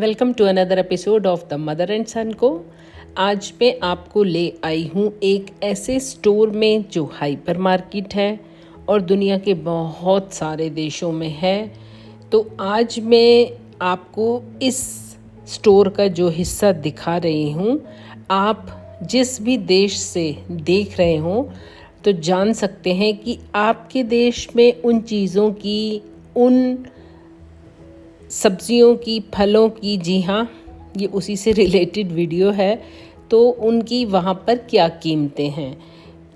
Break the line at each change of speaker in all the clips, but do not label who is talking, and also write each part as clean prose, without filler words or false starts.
Welcome to another episode of the mother and son को। आज मैं आपको ले आई हूँ एक ऐसे स्टोर में जो हाइपर मार्केट है और दुनिया के बहुत सारे देशों में है। तो आज मैं आपको इस स्टोर का जो हिस्सा दिखा रही हूँ, आप जिस भी देश से देख रहे हों तो जान सकते हैं कि आपके देश में उन चीज़ों की, उन सब्जियों की, फलों की, जी हाँ, ये उसी से रिलेटेड वीडियो है, तो उनकी वहाँ पर क्या कीमतें हैं।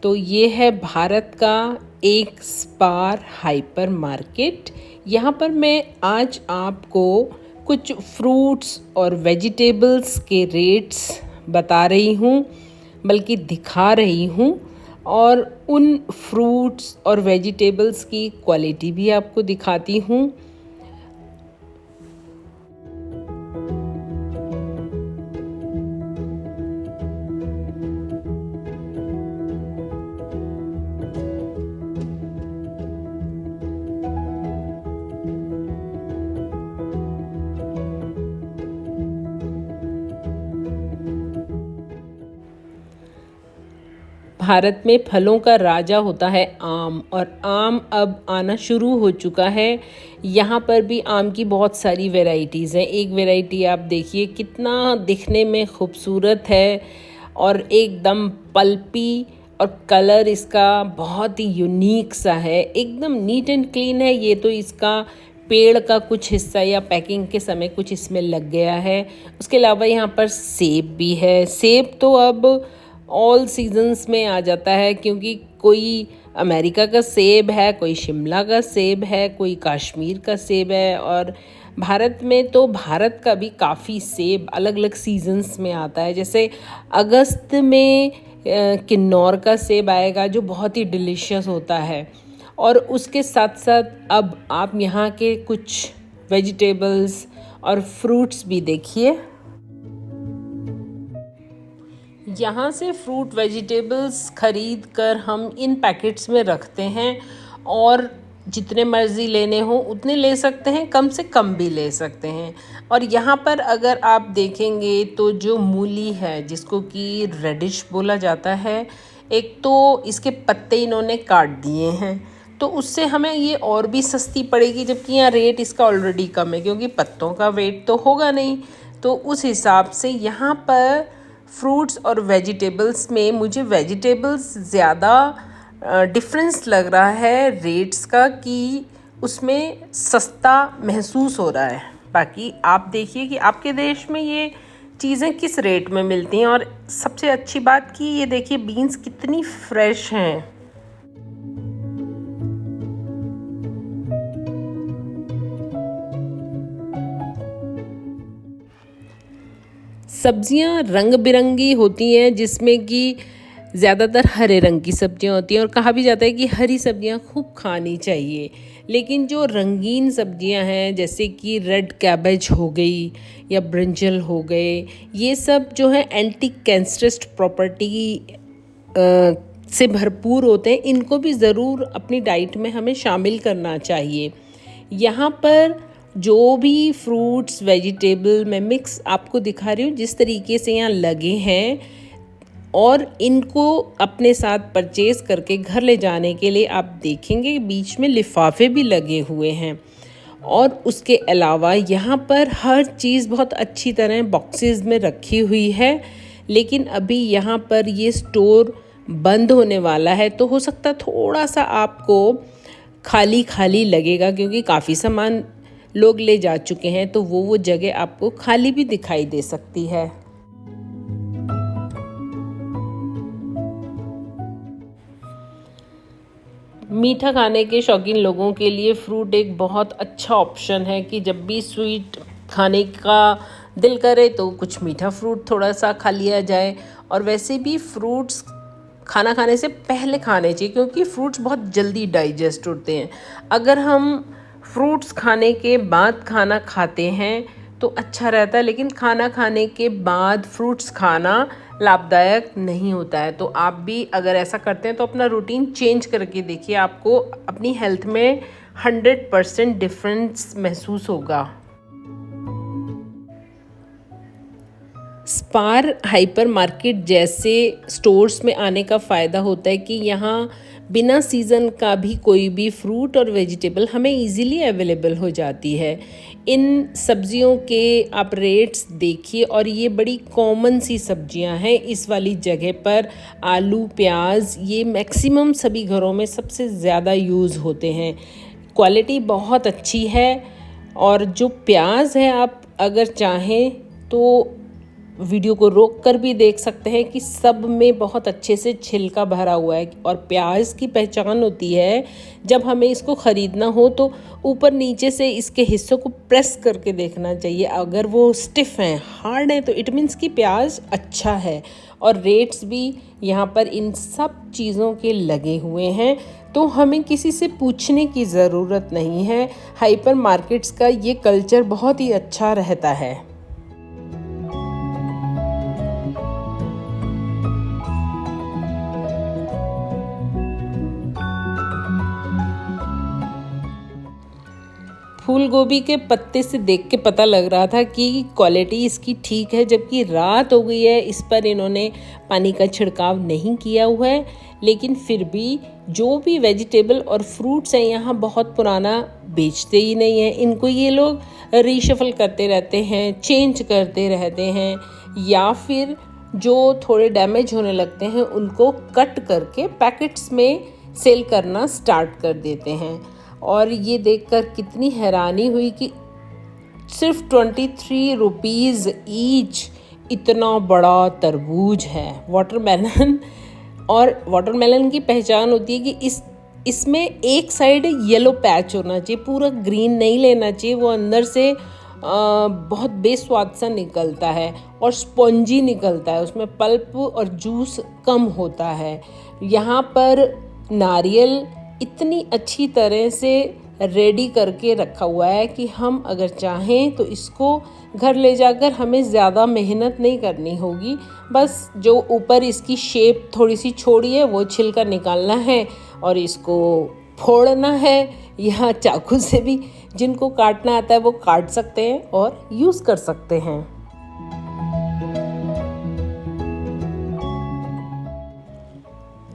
तो ये है भारत का एक स्पार हाइपर मार्केट। यहाँ पर मैं आज आपको कुछ फ्रूट्स और वेजिटेबल्स के रेट्स बता रही हूँ, बल्कि दिखा रही हूँ, और उन फ्रूट्स और वेजिटेबल्स की क्वालिटी भी आपको दिखाती हूँ। भारत में फलों का राजा होता है आम, और आम अब आना शुरू हो चुका है। यहाँ पर भी आम की बहुत सारी वैरायटीज़ हैं। एक वैरायटी आप देखिए कितना दिखने में खूबसूरत है और एकदम पल्पी, और कलर इसका बहुत ही यूनिक सा है, एकदम नीट एंड क्लीन है। ये तो इसका पेड़ का कुछ हिस्सा या पैकिंग के समय कुछ इसमें लग गया है। उसके अलावा यहाँ पर सेब भी है। सेब तो अब ऑल सीजन्स में आ जाता है, क्योंकि कोई अमेरिका का सेब है, कोई शिमला का सेब है, कोई कश्मीर का सेब है। और भारत में तो भारत का भी काफ़ी सेब अलग अलग सीजन्स में आता है। जैसे अगस्त में किन्नौर का सेब आएगा जो बहुत ही डिलीशियस होता है। और उसके साथ साथ अब आप यहाँ के कुछ वेजिटेबल्स और फ्रूट्स भी देखिए। यहाँ से फ्रूट वेजिटेबल्स खरीद कर हम इन पैकेट्स में रखते हैं, और जितने मर्ज़ी लेने हो उतने ले सकते हैं, कम से कम भी ले सकते हैं। और यहाँ पर अगर आप देखेंगे तो जो मूली है, जिसको कि रेडिश बोला जाता है, एक तो इसके पत्ते इन्होंने काट दिए हैं, तो उससे हमें ये और भी सस्ती पड़ेगी, जबकि यहाँ रेट इसका ऑलरेडी कम है, क्योंकि पत्तों का वेट तो होगा नहीं। तो उस हिसाब से यहाँ पर फ्रूट्स और वेजिटेबल्स में मुझे वेजिटेबल्स ज़्यादा डिफरेंस लग रहा है रेट्स का, कि उसमें सस्ता महसूस हो रहा है। बाकी आप देखिए कि आपके देश में ये चीज़ें किस रेट में मिलती हैं। और सबसे अच्छी बात कि ये देखिए बीन्स कितनी फ्रेश हैं। सब्जियां रंग बिरंगी होती हैं, जिसमें कि ज़्यादातर हरे रंग की सब्जियां होती हैं, और कहा भी जाता है कि हरी सब्जियां खूब खानी चाहिए। लेकिन जो रंगीन सब्जियां हैं, जैसे कि रेड कैबेज हो गई या ब्रिंजल हो गए, ये सब जो है एंटी कैंसरस प्रॉपर्टी से भरपूर होते हैं। इनको भी ज़रूर अपनी डाइट में हमें शामिल करना चाहिए। यहाँ पर जो भी फ्रूट्स वेजिटेबल मैं मिक्स आपको दिखा रही हूँ, जिस तरीके से यहाँ लगे हैं, और इनको अपने साथ परचेज करके घर ले जाने के लिए आप देखेंगे बीच में लिफाफे भी लगे हुए हैं। और उसके अलावा यहाँ पर हर चीज़ बहुत अच्छी तरह बॉक्सेस में रखी हुई है। लेकिन अभी यहाँ पर ये स्टोर बंद होने वाला है, तो हो सकता है थोड़ा सा आपको खाली खाली लगेगा, क्योंकि काफ़ी सामान लोग ले जा चुके हैं, तो वो जगह आपको खाली भी दिखाई दे सकती है। मीठा खाने के शौकीन लोगों के लिए फ्रूट एक बहुत अच्छा ऑप्शन है, कि जब भी स्वीट खाने का दिल करे तो कुछ मीठा फ्रूट थोड़ा सा खा लिया जाए। और वैसे भी फ्रूट्स खाना खाने से पहले खाने चाहिए, क्योंकि फ्रूट्स बहुत जल्दी डाइजेस्ट होते हैं। अगर हम फ्रूट्स खाने के बाद खाना खाते हैं तो अच्छा रहता है, लेकिन खाना खाने के बाद फ्रूट्स खाना लाभदायक नहीं होता है। तो आप भी अगर ऐसा करते हैं तो अपना रूटीन चेंज करके देखिए, आपको अपनी हेल्थ में 100% डिफरेंस महसूस होगा। स्पार हाइपर मार्केट जैसे स्टोर्स में आने का फ़ायदा होता है कि यहाँ बिना सीज़न का भी कोई भी फ्रूट और वेजिटेबल हमें इजीली अवेलेबल हो जाती है। इन सब्जियों के आप रेट्स देखिए, और ये बड़ी कॉमन सी सब्जियां हैं इस वाली जगह पर। आलू, प्याज, ये मैक्सिमम सभी घरों में सबसे ज़्यादा यूज़ होते हैं। क्वालिटी बहुत अच्छी है, और जो प्याज है आप अगर चाहें तो वीडियो को रोक कर भी देख सकते हैं कि सब में बहुत अच्छे से छिलका भरा हुआ है। और प्याज की पहचान होती है, जब हमें इसको ख़रीदना हो तो ऊपर नीचे से इसके हिस्सों को प्रेस करके देखना चाहिए। अगर वो स्टिफ हैं, हार्ड हैं, तो इट मीन्स कि प्याज अच्छा है। और रेट्स भी यहाँ पर इन सब चीज़ों के लगे हुए हैं, तो हमें किसी से पूछने की ज़रूरत नहीं है। हाइपर मार्केट्स का ये कल्चर बहुत ही अच्छा रहता है। फूल गोभी के पत्ते से देख के पता लग रहा था कि क्वालिटी इसकी ठीक है, जबकि रात हो गई है, इस पर इन्होंने पानी का छिड़काव नहीं किया हुआ है। लेकिन फिर भी जो भी वेजिटेबल और फ्रूट्स हैं यहाँ बहुत पुराना बेचते ही नहीं हैं। इनको ये लोग रीशफल करते रहते हैं, चेंज करते रहते हैं, या फिर जो थोड़े डैमेज होने लगते हैं उनको कट करके पैकेट्स में सेल करना स्टार्ट कर देते हैं। और ये देखकर कितनी हैरानी हुई कि सिर्फ 23 रुपीज़ ईच इतना बड़ा तरबूज है, वाटरमेलन। और वाटरमेलन की पहचान होती है कि इसमें एक साइड येलो पैच होना चाहिए, पूरा ग्रीन नहीं लेना चाहिए। वो अंदर से बहुत बेस्वाद सा निकलता है और स्पॉन्जी निकलता है, उसमें पल्प और जूस कम होता है। यहाँ पर नारियल इतनी अच्छी तरह से रेडी करके रखा हुआ है कि हम अगर चाहें तो इसको घर ले जाकर हमें ज़्यादा मेहनत नहीं करनी होगी। बस जो ऊपर इसकी शेप थोड़ी सी छोड़ी है वो छिलका निकालना है और इसको फोड़ना है, या चाकू से भी जिनको काटना आता है वो काट सकते हैं और यूज़ कर सकते हैं।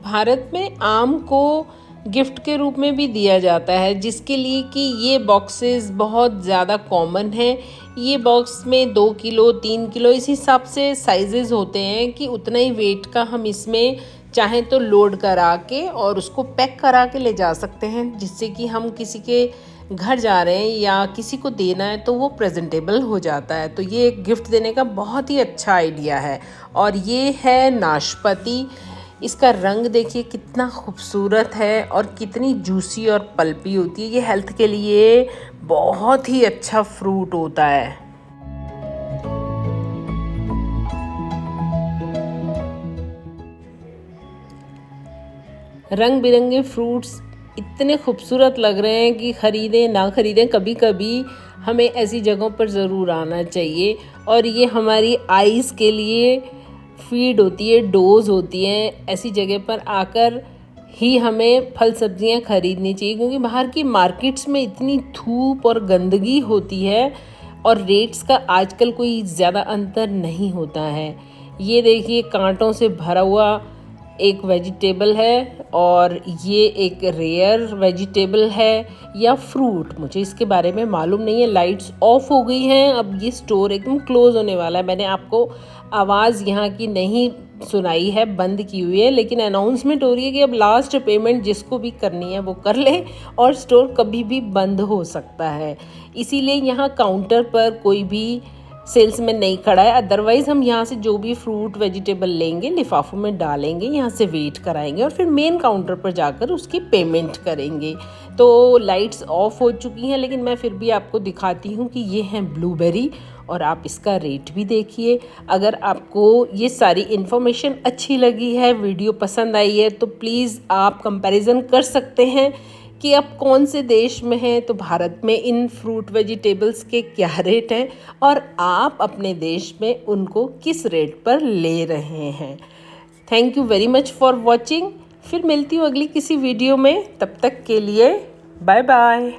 भारत में आम को गिफ्ट के रूप में भी दिया जाता है, जिसके लिए कि ये बॉक्सेस बहुत ज़्यादा कॉमन है। ये बॉक्स में 2 किलो 3 किलो इस हिसाब से साइजेस होते हैं कि उतना ही वेट का हम इसमें चाहें तो लोड करा के और उसको पैक करा के ले जा सकते हैं, जिससे कि हम किसी के घर जा रहे हैं या किसी को देना है तो वो प्रेजेंटेबल हो जाता है। तो ये एक गिफ्ट देने का बहुत ही अच्छा आइडिया है। और ये है नाशपाती। इसका रंग देखिए कितना खूबसूरत है और कितनी जूसी और पल्पी होती है। ये हेल्थ के लिए बहुत ही अच्छा फ्रूट होता है। रंग बिरंगे फ्रूट्स इतने खूबसूरत लग रहे हैं कि ख़रीदें ना ख़रीदें, कभी कभी हमें ऐसी जगहों पर ज़रूर आना चाहिए। और ये हमारी आइज़ के लिए फीड होती है, डोज होती है। ऐसी जगह पर आकर ही हमें फल सब्जियां खरीदनी चाहिए, क्योंकि बाहर की मार्केट्स में इतनी धूप और गंदगी होती है और रेट्स का आजकल कोई ज़्यादा अंतर नहीं होता है। ये देखिए कांटों से भरा हुआ एक वेजिटेबल है, और ये एक रेयर वेजिटेबल है या फ्रूट, मुझे इसके बारे में मालूम नहीं है। लाइट्स ऑफ हो गई हैं, अब ये स्टोर एकदम क्लोज होने वाला है। मैंने आपको आवाज़ यहाँ की नहीं सुनाई है, बंद की हुई है, लेकिन अनाउंसमेंट हो रही है कि अब लास्ट पेमेंट जिसको भी करनी है वो कर ले, और स्टोर कभी भी बंद हो सकता है। इसीलिए यहाँ काउंटर पर कोई भी सेल्समैन नहीं खड़ा है। अदरवाइज़ हम यहाँ से जो भी फ्रूट वेजिटेबल लेंगे लिफाफों में डालेंगे, यहाँ से वेट कराएंगे और फिर मेन काउंटर पर जाकर उसकी पेमेंट करेंगे। तो लाइट्स ऑफ हो चुकी हैं, लेकिन मैं फिर भी आपको दिखाती हूँ कि ये हैं ब्लूबेरी, और आप इसका रेट भी देखिए। अगर आपको ये सारी इन्फॉर्मेशन अच्छी लगी है, वीडियो पसंद आई है, तो प्लीज़ आप कंपैरिजन कर सकते हैं कि आप कौन से देश में हैं, तो भारत में इन फ्रूट वेजिटेबल्स के क्या रेट हैं और आप अपने देश में उनको किस रेट पर ले रहे हैं। Thank you very much for watching. फिर मिलती हूँ अगली किसी वीडियो में, तब तक के लिए बाय बाय।